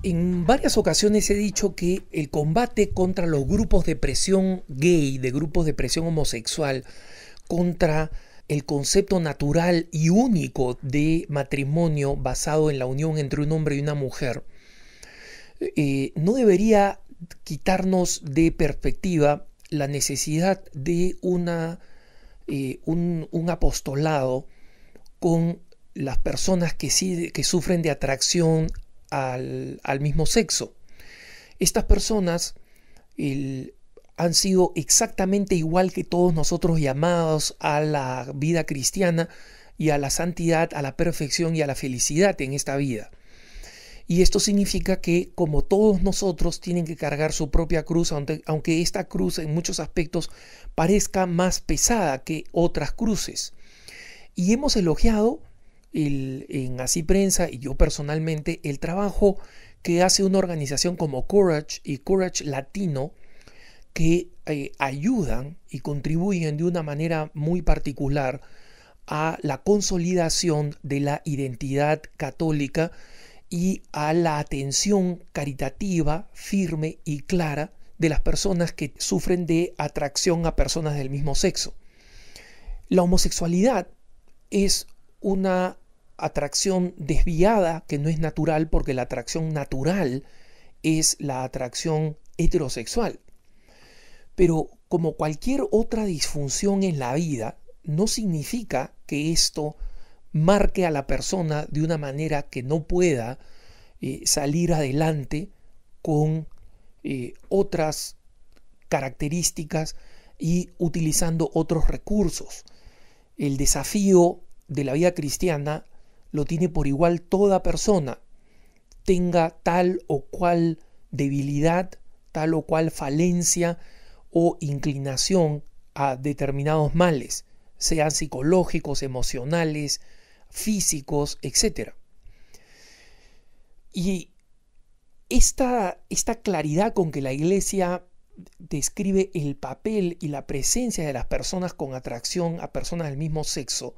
En varias ocasiones he dicho que el combate contra los grupos de presión gay, de grupos de presión homosexual, contra el concepto natural y único de matrimonio basado en la unión entre un hombre y una mujer, no debería quitarnos de perspectiva la necesidad de un apostolado con las personas que sufren de atracción al mismo sexo. Estas personas han sido exactamente igual que todos nosotros, llamados a la vida cristiana y a la santidad, a la perfección y a la felicidad en esta vida. Y esto significa que, como todos nosotros, tienen que cargar su propia cruz, aunque esta cruz en muchos aspectos parezca más pesada que otras cruces. Y hemos elogiado en Así Prensa, y yo personalmente, el trabajo que hace una organización como Courage y Courage Latino, que ayudan y contribuyen de una manera muy particular a la consolidación de la identidad católica y a la atención caritativa, firme y clara de las personas que sufren de atracción a personas del mismo sexo. La homosexualidad es una atracción desviada que no es natural, porque la atracción natural es la atracción heterosexual. Pero como cualquier otra disfunción en la vida, no significa que esto marque a la persona de una manera que no pueda salir adelante con otras características y utilizando otros recursos. El desafío de la vida cristiana lo tiene por igual toda persona, tenga tal o cual debilidad, tal o cual falencia o inclinación a determinados males, sean psicológicos, emocionales, físicos, etc. Y esta claridad con que la Iglesia describe el papel y la presencia de las personas con atracción a personas del mismo sexo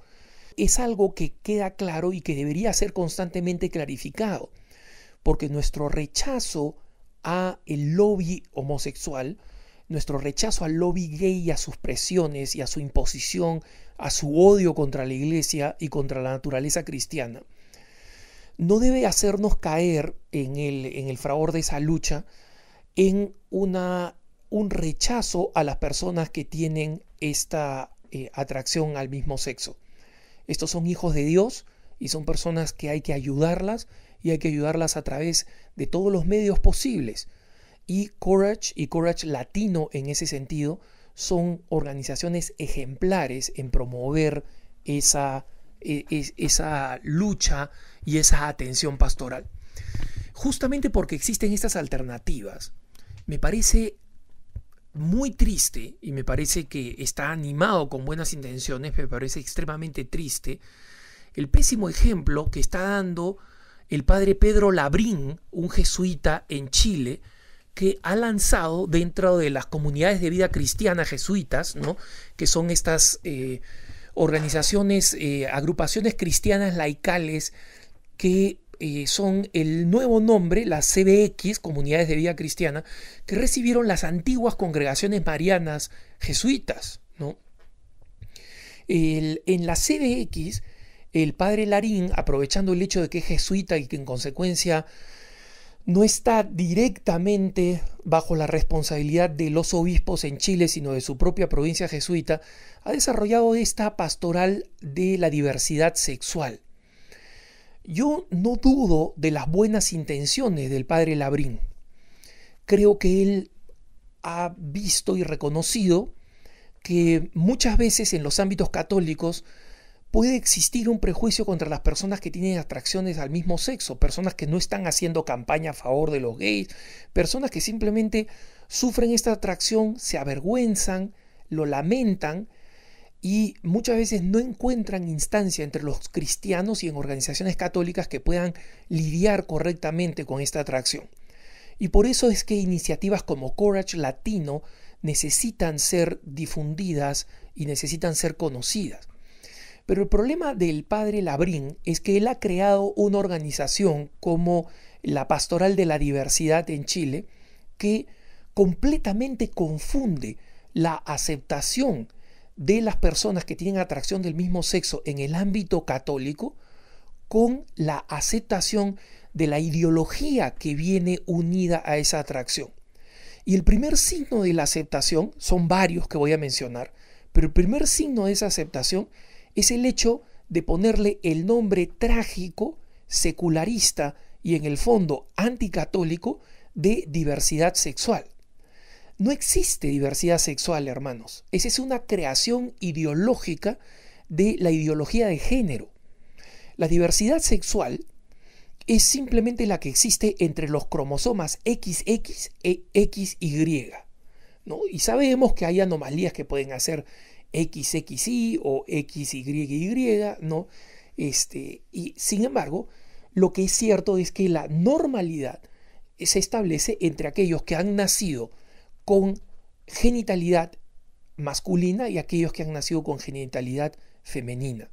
es algo que queda claro y que debería ser constantemente clarificado, porque nuestro rechazo a el lobby homosexual, nuestro rechazo al lobby gay y a sus presiones y a su imposición, a su odio contra la Iglesia y contra la naturaleza cristiana, no debe hacernos caer en el fragor de esa lucha, en un rechazo a las personas que tienen esta atracción al mismo sexo. Estos son hijos de Dios y son personas que hay que ayudarlas, y hay que ayudarlas a través de todos los medios posibles. Y Courage Latino, en ese sentido, son organizaciones ejemplares en promover esa lucha y esa atención pastoral. Justamente porque existen estas alternativas, me parece muy triste, y me parece que está animado con buenas intenciones, me parece extremadamente triste el pésimo ejemplo que está dando el padre Pedro Labrín, un jesuita en Chile, que ha lanzado dentro de las comunidades de vida cristiana jesuitas, ¿no?, que son estas organizaciones, agrupaciones cristianas laicales, que son el nuevo nombre, las CBX, Comunidades de Vida Cristiana, que recibieron las antiguas congregaciones marianas jesuitas, ¿no? En la CBX, el padre Larín, aprovechando el hecho de que es jesuita y que en consecuencia no está directamente bajo la responsabilidad de los obispos en Chile, sino de su propia provincia jesuita, ha desarrollado esta pastoral de la diversidad sexual. Yo no dudo de las buenas intenciones del padre Labrín. Creo que él ha visto y reconocido que muchas veces en los ámbitos católicos puede existir un prejuicio contra las personas que tienen atracciones al mismo sexo, personas que no están haciendo campaña a favor de los gays, personas que simplemente sufren esta atracción, se avergüenzan, lo lamentan, y muchas veces no encuentran instancia entre los cristianos y en organizaciones católicas que puedan lidiar correctamente con esta atracción. Y por eso es que iniciativas como Courage Latino necesitan ser difundidas y necesitan ser conocidas. Pero el problema del padre Labrín es que él ha creado una organización como la pastoral de la diversidad en Chile, que completamente confunde la aceptación de las personas que tienen atracción del mismo sexo en el ámbito católico con la aceptación de la ideología que viene unida a esa atracción. Y el primer signo de la aceptación, son varios que voy a mencionar, pero el primer signo de esa aceptación es el hecho de ponerle el nombre trágico, secularista y en el fondo anticatólico de diversidad sexual. No existe diversidad sexual, hermanos. Esa es una creación ideológica de la ideología de género. La diversidad sexual es simplemente la que existe entre los cromosomas XX e XY, ¿no? Y sabemos que hay anomalías que pueden hacer XXY o XYY, ¿no? Y sin embargo, lo que es cierto es que la normalidad se establece entre aquellos que han nacido con genitalidad masculina y aquellos que han nacido con genitalidad femenina.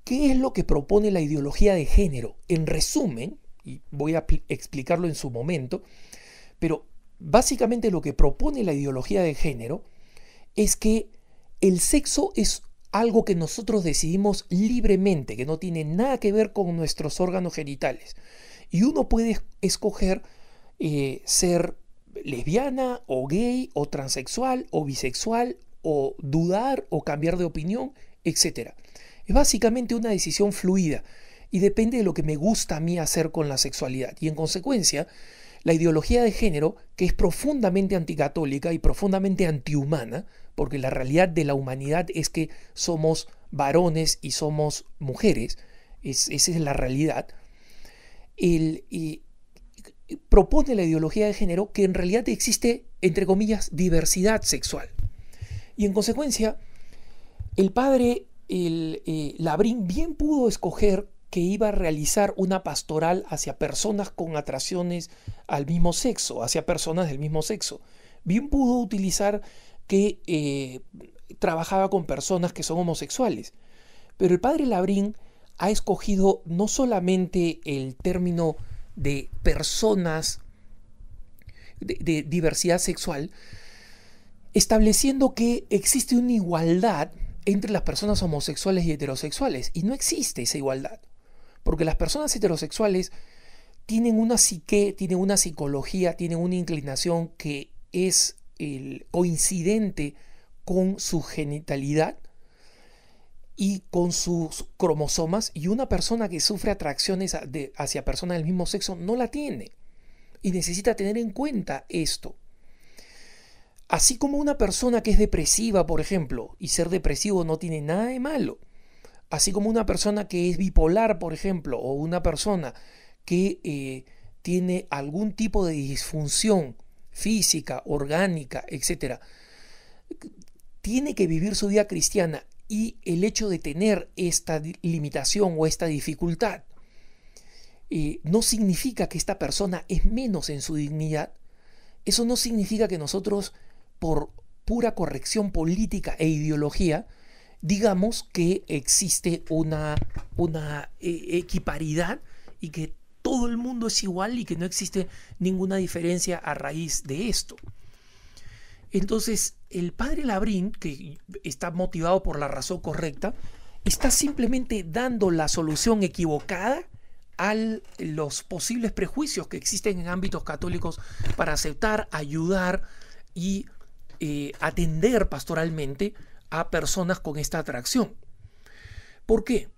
¿Qué es lo que propone la ideología de género? En resumen, y voy a explicarlo en su momento, pero básicamente lo que propone la ideología de género es que el sexo es algo que nosotros decidimos libremente, que no tiene nada que ver con nuestros órganos genitales. Y uno puede escoger ser lesbiana o gay o transexual o bisexual o dudar o cambiar de opinión, etc. Es básicamente una decisión fluida y depende de lo que me gusta a mí hacer con la sexualidad. Y en consecuencia, la ideología de género, que es profundamente anticatólica y profundamente antihumana, porque la realidad de la humanidad es que somos varones y somos mujeres, esa es la realidad, propone la ideología de género que en realidad existe, entre comillas, diversidad sexual. Y en consecuencia, el padre Labrín bien pudo escoger que iba a realizar una pastoral hacia personas con atracciones al mismo sexo, hacia personas del mismo sexo. Bien pudo utilizar que trabajaba con personas que son homosexuales. Pero el padre Labrín ha escogido no solamente el término de personas de diversidad sexual, estableciendo que existe una igualdad entre las personas homosexuales y heterosexuales. Y no existe esa igualdad, porque las personas heterosexuales tienen una psique, tienen una psicología, tienen una inclinación que es coincidente con su genitalidad y con sus cromosomas, y una persona que sufre atracciones hacia personas del mismo sexo no la tiene, y necesita tener en cuenta esto. Así como una persona que es depresiva, por ejemplo, y ser depresivo no tiene nada de malo. Así como una persona que es bipolar, por ejemplo, o una persona que tiene algún tipo de disfunción física, orgánica, etc., tiene que vivir su vida cristiana, y el hecho de tener esta limitación o esta dificultad no significa que esta persona es menos en su dignidad. Eso no significa que nosotros, por pura corrección política e ideología, digamos que existe una equiparidad y que todo el mundo es igual y que no existe ninguna diferencia a raíz de esto. Entonces, el padre Labrín, que está motivado por la razón correcta, está simplemente dando la solución equivocada a los posibles prejuicios que existen en ámbitos católicos para aceptar, ayudar y atender pastoralmente a personas con esta atracción. ¿Por qué?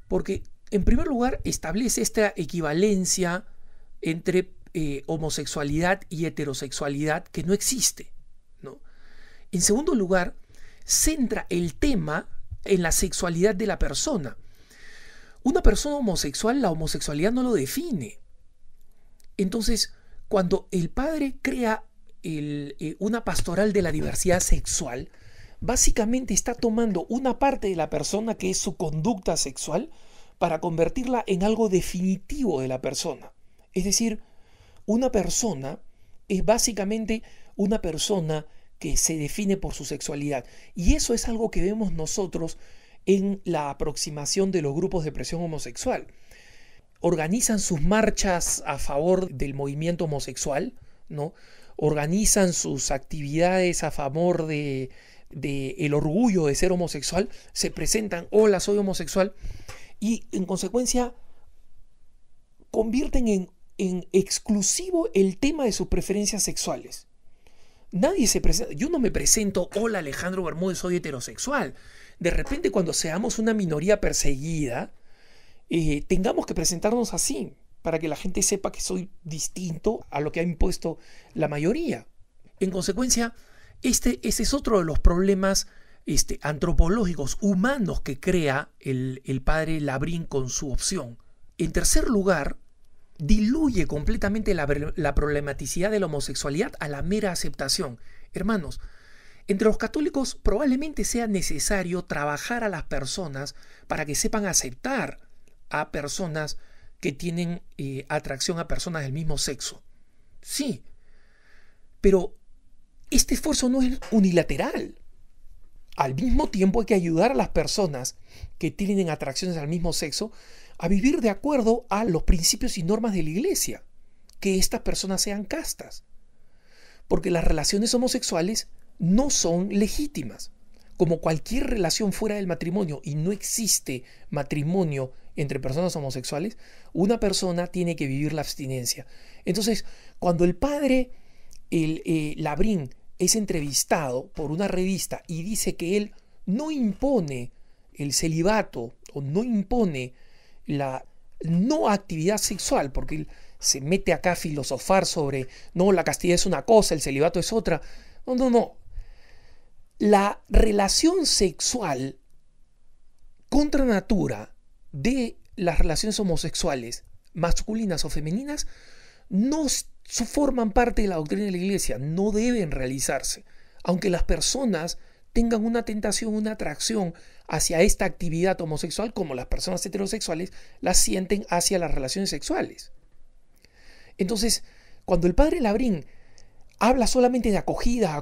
Porque, en primer lugar, establece esta equivalencia entre homosexualidad y heterosexualidad que no existe, ¿no? En segundo lugar, centra el tema en la sexualidad de la persona. Una persona homosexual, la homosexualidad no lo define. Entonces, cuando el padre crea una pastoral de la diversidad sexual, básicamente está tomando una parte de la persona que es su conducta sexual para convertirla en algo definitivo de la persona. Es decir, una persona es básicamente una persona que se define por su sexualidad. Y eso es algo que vemos nosotros en la aproximación de los grupos de presión homosexual. organizan sus marchas a favor del movimiento homosexual, ¿no? Organizan sus actividades a favor de el orgullo de ser homosexual, se presentan, hola, soy homosexual, y en consecuencia convierten en exclusivo el tema de sus preferencias sexuales. Nadie se presenta, yo no me presento, hola Alejandro Bermúdez, soy heterosexual. De repente cuando seamos una minoría perseguida, tengamos que presentarnos así, para que la gente sepa que soy distinto a lo que ha impuesto la mayoría. En consecuencia, ese es otro de los problemas antropológicos, humanos que crea el padre Labrín con su opción. En tercer lugar, diluye completamente la problematicidad de la homosexualidad a la mera aceptación. Hermanos, entre los católicos probablemente sea necesario trabajar a las personas para que sepan aceptar a personas que tienen atracción a personas del mismo sexo. Sí, pero este esfuerzo no es unilateral. Al mismo tiempo hay que ayudar a las personas que tienen atracciones al mismo sexo a vivir de acuerdo a los principios y normas de la Iglesia, que estas personas sean castas, porque las relaciones homosexuales no son legítimas. Como cualquier relación fuera del matrimonio, y no existe matrimonio entre personas homosexuales, una persona tiene que vivir la abstinencia. Entonces, cuando el padre Labrín es entrevistado por una revista y dice que él no impone el celibato o no impone la no actividad sexual, porque él se mete acá a filosofar sobre, no, la castidad es una cosa, el celibato es otra. No. La relación sexual contra natura de las relaciones homosexuales, masculinas o femeninas, no forman parte de la doctrina de la Iglesia, no deben realizarse, aunque las personas tengan una tentación, una atracción hacia esta actividad homosexual, como las personas heterosexuales las sienten hacia las relaciones sexuales. Entonces, cuando el padre Labrín habla solamente de acogida,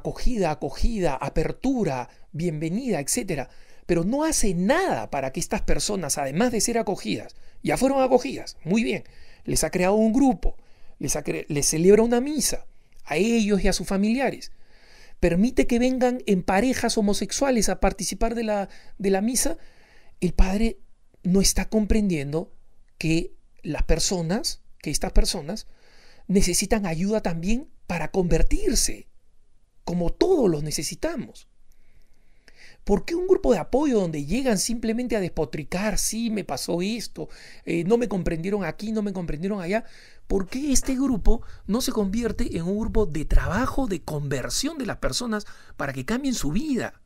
apertura, bienvenida, etc., pero no hace nada para que estas personas, además de ser acogidas, ya fueron acogidas, muy bien, les ha creado un grupo, les celebra una misa, a ellos y a sus familiares, permite que vengan en parejas homosexuales a participar de la misa, el padre no está comprendiendo que estas personas necesitan ayuda también para convertirse, como todos los necesitamos. ¿Por qué un grupo de apoyo donde llegan simplemente a despotricar, sí, me pasó esto, no me comprendieron aquí, no me comprendieron allá? ¿Por qué este grupo no se convierte en un grupo de trabajo, de conversión de las personas para que cambien su vida?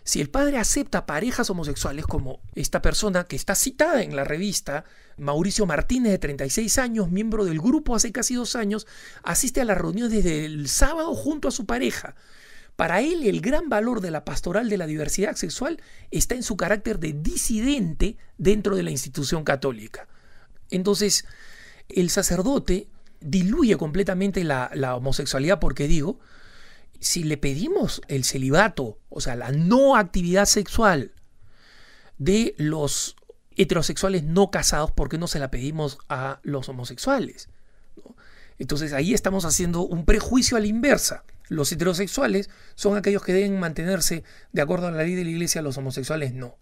Si el padre acepta parejas homosexuales como esta persona que está citada en la revista, Mauricio Martínez, de 36 años, miembro del grupo hace casi 2 años, asiste a las reuniones desde el sábado junto a su pareja. Para él, el gran valor de la pastoral de la diversidad sexual está en su carácter de disidente dentro de la institución católica. Entonces, el sacerdote diluye completamente la homosexualidad porque digo, si le pedimos el celibato, o sea, la no actividad sexual de los heterosexuales no casados, ¿por qué no se la pedimos a los homosexuales? ¿No? Entonces ahí estamos haciendo un prejuicio a la inversa. Los heterosexuales son aquellos que deben mantenerse de acuerdo a la ley de la Iglesia, los homosexuales no.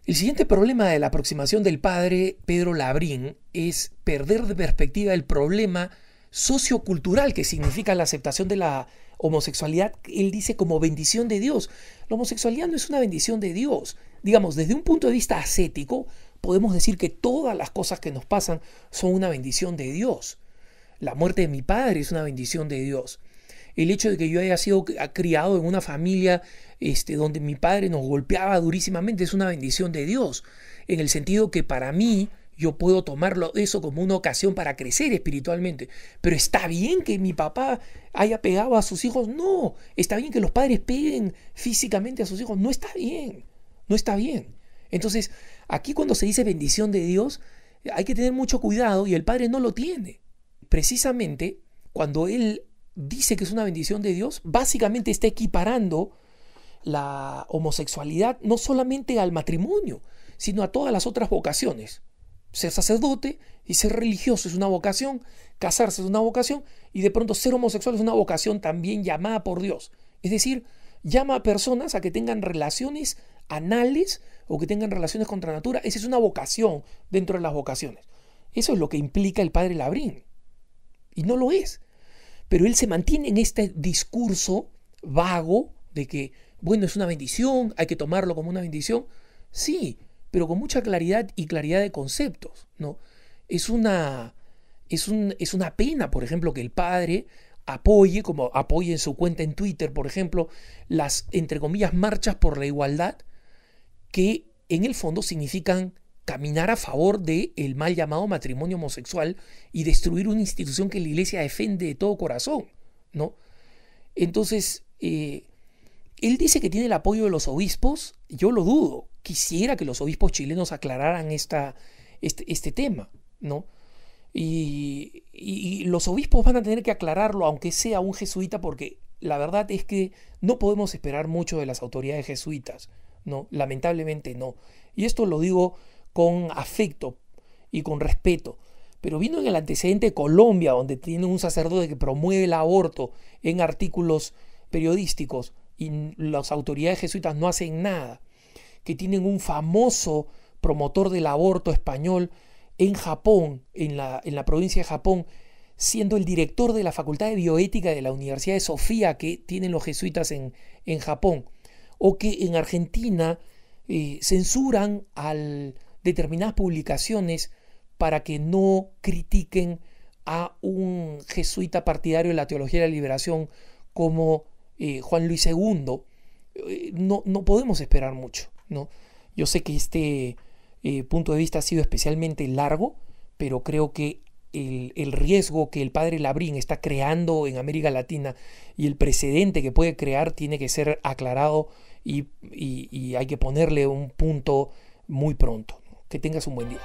El siguiente problema de la aproximación del padre Pedro Labrín es perder de perspectiva el problema sociocultural que significa la aceptación de la homosexualidad. Él dice como bendición de Dios. La homosexualidad no es una bendición de Dios. Digamos, desde un punto de vista ascético, podemos decir que todas las cosas que nos pasan son una bendición de Dios. La muerte de mi padre es una bendición de Dios. El hecho de que yo haya sido criado en una familia donde mi padre nos golpeaba durísimamente es una bendición de Dios. En el sentido que para mí, yo puedo tomarlo eso como una ocasión para crecer espiritualmente. Pero ¿está bien que mi papá haya pegado a sus hijos? No. ¿Está bien que los padres peguen físicamente a sus hijos? No está bien. No está bien. Entonces, aquí cuando se dice bendición de Dios, hay que tener mucho cuidado y el padre no lo tiene. Precisamente, cuando él dice que es una bendición de Dios, básicamente está equiparando la homosexualidad no solamente al matrimonio, sino a todas las otras vocaciones. Ser sacerdote y ser religioso es una vocación, casarse es una vocación, y de pronto ser homosexual es una vocación también llamada por Dios. Es decir, llama a personas a que tengan relaciones anales o que tengan relaciones contra natura. Esa es una vocación dentro de las vocaciones. Eso es lo que implica el padre Labrín. Y no lo es. Pero él se mantiene en este discurso vago de que, bueno, es una bendición, hay que tomarlo como una bendición. Sí, pero con mucha claridad y claridad de conceptos, ¿no? Es una pena, por ejemplo, que el padre apoye, como apoye en su cuenta en Twitter, por ejemplo, las, entre comillas, marchas por la igualdad, que en el fondo significan caminar a favor del mal llamado matrimonio homosexual y destruir una institución que la Iglesia defiende de todo corazón, ¿no? Entonces, él dice que tiene el apoyo de los obispos. Yo lo dudo. Quisiera que los obispos chilenos aclararan este tema, ¿no? Y los obispos van a tener que aclararlo, aunque sea un jesuita, porque la verdad es que no podemos esperar mucho de las autoridades jesuitas, ¿no? Lamentablemente no. Y esto lo digo con afecto y con respeto. Pero viendo en el antecedente de Colombia, donde tiene un sacerdote que promueve el aborto en artículos periodísticos y las autoridades jesuitas no hacen nada, que tienen un famoso promotor del aborto español en Japón, en la provincia de Japón, siendo el director de la Facultad de Bioética de la Universidad de Sofía que tienen los jesuitas en Japón, o que en Argentina censuran determinadas publicaciones para que no critiquen a un jesuita partidario de la teología de la liberación como Juan Luis II. No podemos esperar mucho, ¿no? Yo sé que este punto de vista ha sido especialmente largo, pero creo que el riesgo que el padre Labrín está creando en América Latina y el precedente que puede crear tiene que ser aclarado y hay que ponerle un punto muy pronto. Que tengas un buen día.